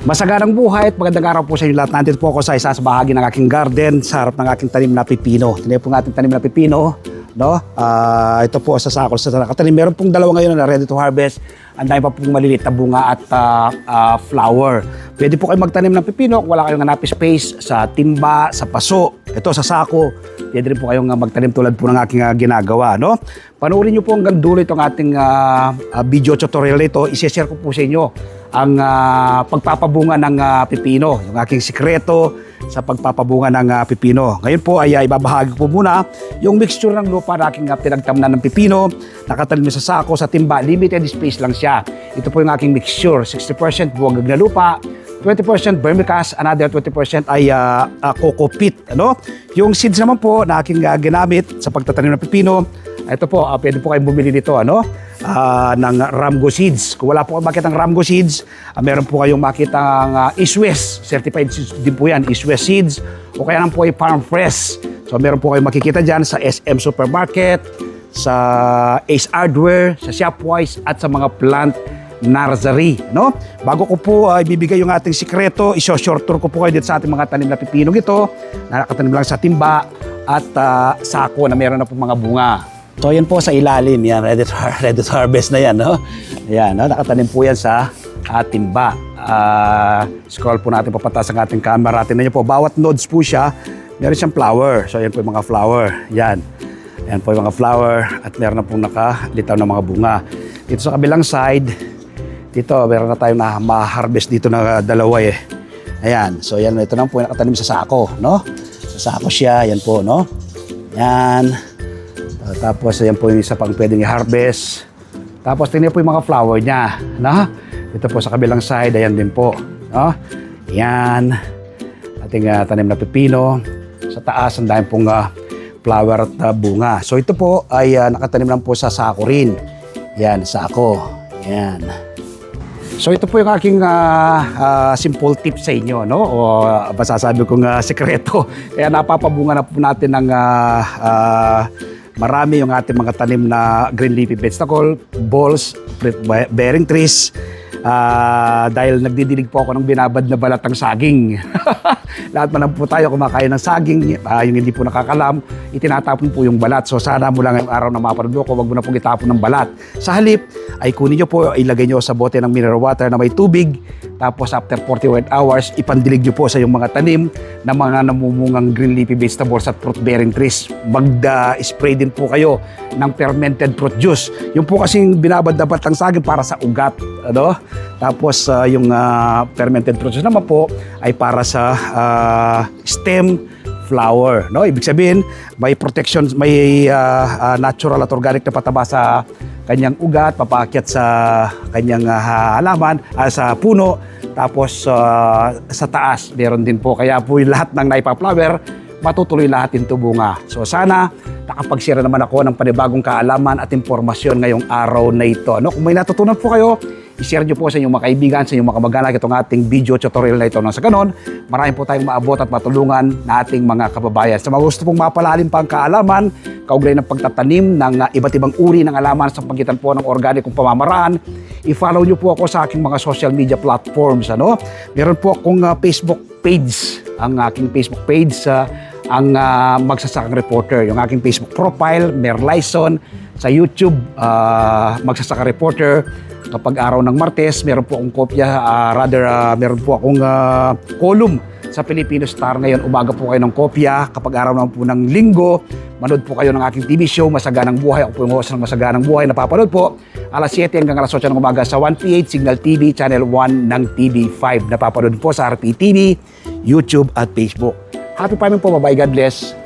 Masaganang buhay at magandang araw po sa inyo lahat. Nandito po ako sa isa sa bahagi ng aking garden sa harap ng aking tanim na pipino. Ito po ng ating tanim na pipino. No? Ito po sa sakol sa nakatanim. Meron pong dalawa ngayon na ready to harvest. Ang dami pa pong maliliit na bunga at flower. Pwede po kayo magtanim ng pipino kung wala kayong hanapin space sa timba, sa paso, ito sa sako. Pwede rin po kayong magtanim tulad po ng aking ginagawa. No? Panoorin nyo po hanggang dulo itong ating video tutorial nito. I-share ko po sa inyo ang pagpapabunga ng pipino, yung aking sikreto sa pagpapabunga ng pipino. Ngayon po ay ibabahagi po muna yung mixture ng lupa na aking pinagtamnan ng pipino, nakatanim sa sako, sa timba, limited space lang siya. Ito po yung aking mixture, 60% buwagag na lupa, 20% vermicast, another 20% ay coco peat. Ano? Yung seeds naman po na aking ginamit sa pagtatanim ng pipino, ito po, pwede po kayong bumili nito, ng Ramgo seeds. Kung wala po kayo makita ng Ramgo seeds, meron po kayong makita ng East West, certified seeds din po yan, East West seeds, o kaya naman po ay Farm Fresh. So meron po kayong makikita dyan sa SM Supermarket, sa Ace Hardware, sa Shopwise, at sa mga plant nursery. No? Bago ko po ibibigay yung ating sikreto, iso-short tour ko po kayo dito sa ating mga tanim na pipinong ito, na nakatanim lang sa timba at sako na meron na po mga bunga. So yan po sa ilalim, yan, ready to harvest na yan. No? Ayan, no? Nakatanim po yan sa timba. Scroll po natin papatas ang ating camera. Tingnan niyo po, bawat nodes po siya, meron siyang flower. So yan po yung mga flower. Yan. Yan po yung mga flower at meron na pong nakalitaw na mga bunga. Dito sa kabilang side, dito meron na tayong ma-harvest dito na dalawa eh. Ayan. So yan, ito na po yung nakatanim sa sako. No? Sa sako siya, yan po. No? Yan. Tapos ayan po yung isa pang pwedeng i-harvest. Tapos tingnan po yung mga flower niya. No? Ito po sa kabilang side, ayan din po. No? Ayan. Ating tanim na pipino. Sa taas, ang dami pong flower at bunga. So ito po ay nakatanim lang po sa sako rin. Ayan, sako. Ayan. So ito po yung aking simple tip sa inyo, no? O masasabi kong sekreto. Kaya napapabunga na po natin ng marami yung ating mga tanim na green leafy vegetable, balls, bearing trees. Dahil nagdidilig po ako ng binabad na balat ng saging. Lahat man po tayo kumakain ng saging, yung hindi po nakakalam, itinatapon po yung balat. So sana mula ngayong araw na mapanood ko, wag mo na pong itapon ng balat. Sa halip, ay kunin nyo po, ilagay nyo sa bote ng mineral water na may tubig. Tapos after 48 hours, ipandilig nyo po sa yung mga tanim na mga namumungang green leafy vegetables at fruit-bearing trees. Mag-spray din po kayo ng fermented fruit juice. Yung po kasing binabad na balat ng saging para sa ugat. Ano? Tapos yung fermented fruit juice naman po ay para sa stem flower. No? Ibig sabihin, may protection, may natural at organic na pataba sa kanyang ugat, papaakyat sa kanyang halaman, sa puno, tapos sa taas, meron din po. Kaya po yung lahat ng naipa-flower, matutuloy lahat yung bunga. So sana nakapag-share naman ako ng panibagong kaalaman at impormasyon ngayong araw na ito. No? Kung may natutunan po kayo, i-share nyo po sa inyong mga kaibigan, sa inyong mga kamag-anak itong ating video tutorial na ito. Nang sa ganon, marami po tayong maabot at matulungan na ating mga kababayan. Sa mga gusto pong mapalalim pa ang kaalaman, kaugnay ng pagtatanim ng iba't ibang uri ng alaman sa pagitan po ng organikong pamamaraan, i-follow nyo po ako sa aking mga social media platforms. Ano? Meron po akong Facebook page, ang aking Facebook page ang Magsasakang Reporter. Yung aking Facebook profile, Merlison. Sa YouTube, Magsasakang Reporter. Kapag araw ng Martes, meron po akong kopya, meron po akong column sa Filipino Star ngayon. Umaga po kayo ng kopya. Kapag araw naman po ng Linggo, manood po kayo ng aking TV show, Masaganang Buhay. Ako po yung host ng Masaganang Buhay. Napapanood po alas 7 hanggang alas 8 ng umaga sa 1PH Signal TV, Channel 1 ng TV5. Napapanood po sa RPTV, YouTube at Facebook. Happy farming po. Bye-bye. God bless.